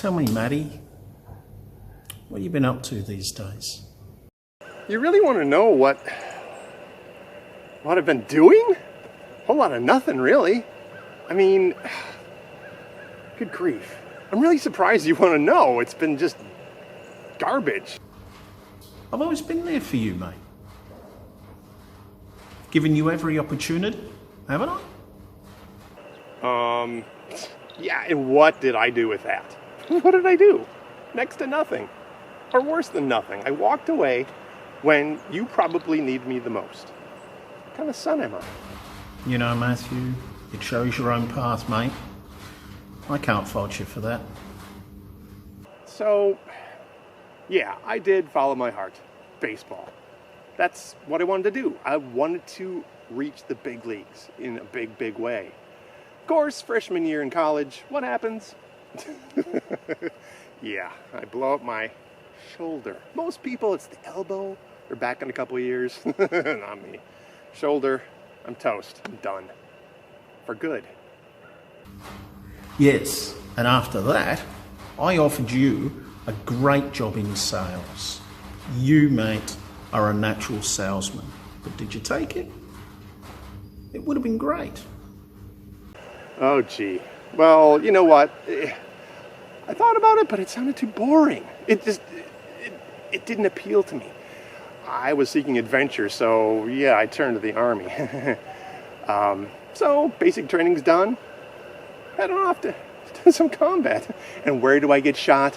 Tell me, Maddie, what have you been up to these days? You really want to know what I've been doing? A whole lot of nothing, really. I mean, good grief. I'm really surprised you want to know. It's been just garbage. I've always been there for you, mate. Given you every opportunity, haven't I? Yeah, and what did I do with that? What did I do? Next to nothing. Or worse than nothing. I walked away when you probably need me the most. What kind of son am I? You know, Matthew, you chose your own path, mate. I can't fault you for that. So, yeah, I did follow my heart. Baseball. That's what I wanted to do. I wanted to reach the big leagues in a big, big way. Of course, freshman year in college, what happens? Yeah, I blow up my shoulder. Most people, it's the elbow. They're back in a couple of years. Not me. Shoulder, I'm toast. I'm done. For good. Yes, and after that, I offered you a great job in sales. You, mate, are a natural salesman. But did you take it? It would have been great. Oh, gee. Well, you know what? I thought about it, but it sounded too boring. It didn't appeal to me. I was seeking adventure, so yeah, I turned to the army. So basic training's done. Heading off to some combat. And where do I get shot?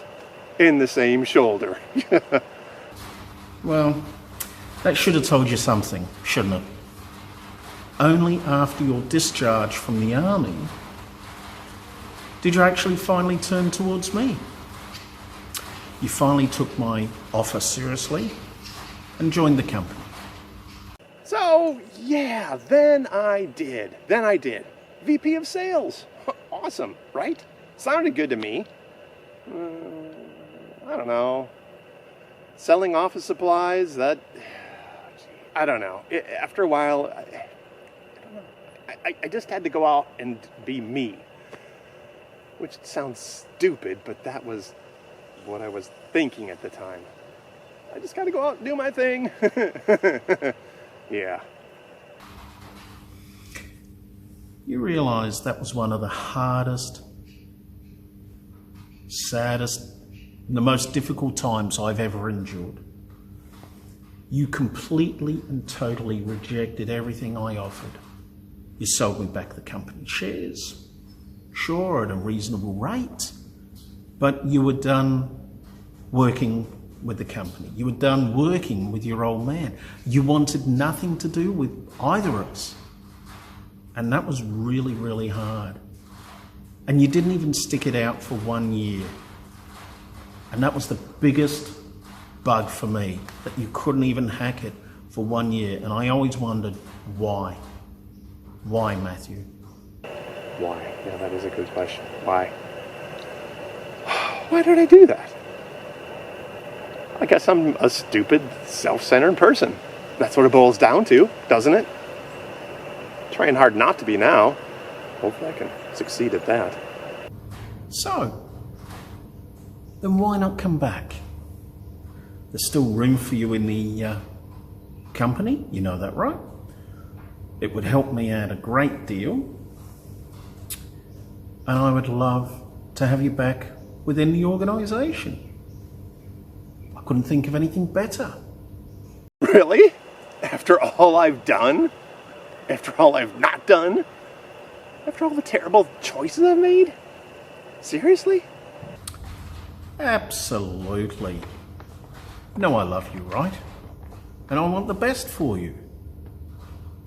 In the same shoulder. Well, that should have told you something, shouldn't it? Only after your discharge from the army did you actually finally turn towards me. You finally took my offer seriously and joined the company. So, yeah, then I did. VP of sales. Awesome, right? Sounded good to me. I don't know. Selling office supplies, I don't know. After a while, I don't know. I just had to go out and be me. Which sounds stupid, but that was what I was thinking at the time. I just gotta go out and do my thing. Yeah. You realise that was one of the hardest, saddest, the most difficult times I've ever endured. You completely and totally rejected everything I offered. You sold me back the company shares. Sure, at a reasonable rate, but you were done working with the company. You were done working with your old man. You wanted nothing to do with either of us. And that was really, really hard. And you didn't even stick it out for 1 year. And that was the biggest bug for me, that you couldn't even hack it for 1 year. And I always wondered why. Why, Matthew? Why? Yeah, that is a good question. Why? Why did I do that? I guess I'm a stupid, self-centered person. That's what it boils down to, doesn't it? Trying hard not to be now. Hopefully I can succeed at that. So, then why not come back? There's still room for you in the company, you know that, right? It would help me out a great deal. And I would love to have you back within the organisation. I couldn't think of anything better. Really? After all I've done? After all I've not done? After all the terrible choices I've made? Seriously? Absolutely. You know I love you, right? And I want the best for you.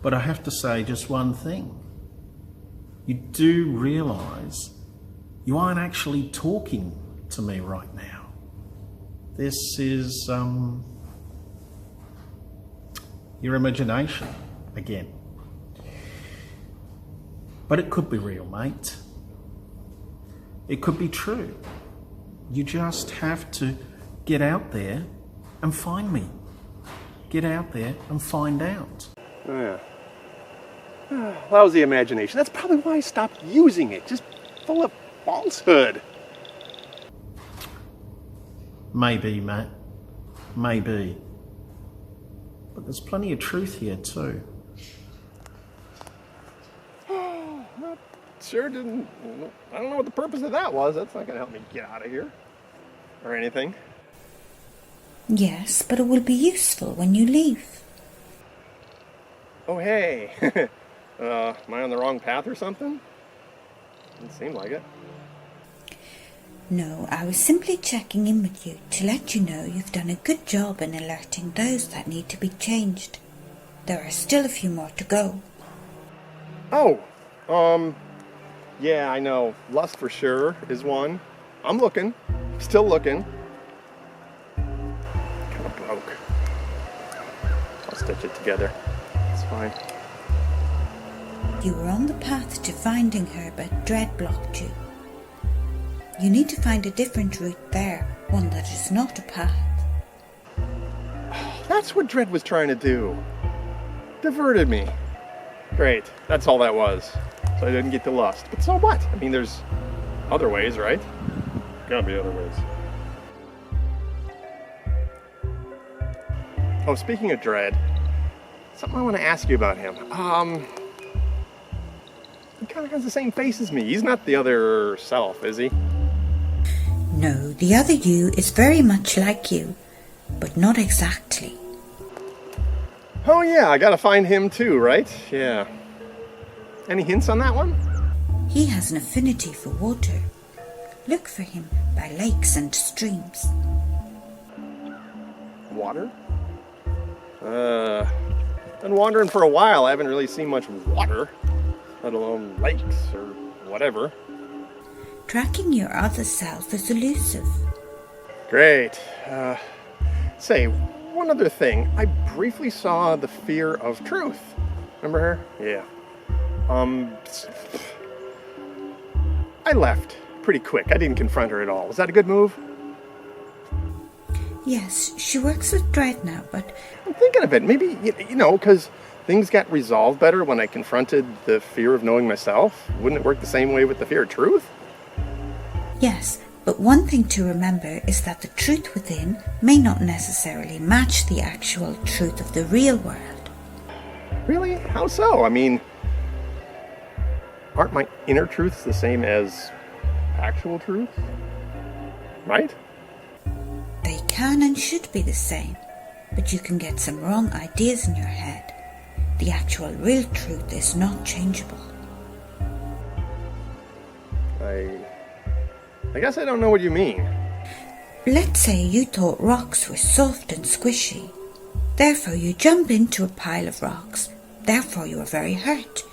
But I have to say just one thing. You do realise you aren't actually talking to me right now. This is your imagination again. But it could be real, mate. It could be true. You just have to get out there and find me. Get out there and find out. Yeah. That was the imagination. That's probably why I stopped using it. Just full of falsehood. Maybe, Matt. Maybe. But there's plenty of truth here too. Sure didn't. I don't know what the purpose of that was. That's not going to help me get out of here. Or anything. Yes, but it will be useful when you leave. Oh, hey. Am I on the wrong path or something? Didn't seem like it. No, I was simply checking in with you to let you know you've done a good job in alerting those that need to be changed. There are still a few more to go. Oh, yeah, I know. Lust for sure is one. I'm looking. Still looking. Kind of broke. I'll stitch it together. It's fine. You were on the path to finding her, but dread blocked you. You need to find a different route there, one that is not a path. That's what Dread was trying to do. Diverted me. Great. That's all that was. So I didn't get to Lust. But so what? I mean, there's other ways, right? Gotta be other ways. Oh, speaking of Dread, something I want to ask you about him. He kind of has the same face as me. He's not the other self, is he? No, the other you is very much like you, but not exactly. Oh yeah, I gotta find him too, right? Yeah. Any hints on that one? He has an affinity for water. Look for him by lakes and streams. Water? Been wandering for a while. I haven't really seen much water, let alone lakes or whatever. Tracking your other self is elusive. Great. Say, one other thing. I briefly saw the Fear of Truth. Remember her? Yeah. I left pretty quick. I didn't confront her at all. Was that a good move? Yes, she works with Dread now, but... I'm thinking of it. Maybe, because things got resolved better when I confronted the fear of knowing myself. Wouldn't it work the same way with the fear of truth? Yes, but one thing to remember is that the truth within may not necessarily match the actual truth of the real world. Really? How so? I mean, aren't my inner truths the same as actual truth? Right? They can and should be the same, but you can get some wrong ideas in your head. The actual real truth is not changeable. I guess I don't know what you mean. Let's say you thought rocks were soft and squishy. Therefore you jump into a pile of rocks. Therefore you are very hurt.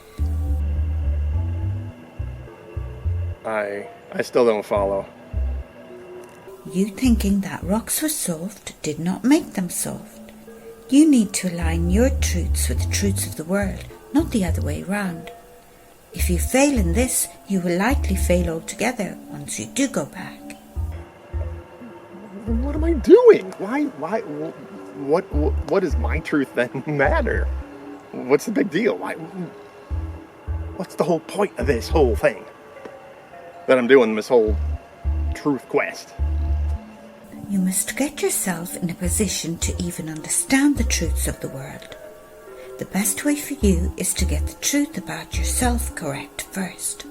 I still don't follow. You thinking that rocks were soft did not make them soft. You need to align your truths with the truths of the world, not the other way round. If you fail in this, you will likely fail altogether once you do go back. What am I doing? What does my truth then matter? What's the big deal? What's the whole point of this whole thing that I'm doing, this whole truth quest? You must get yourself in a position to even understand the truths of the world. The best way for you is to get the truth about yourself correct first.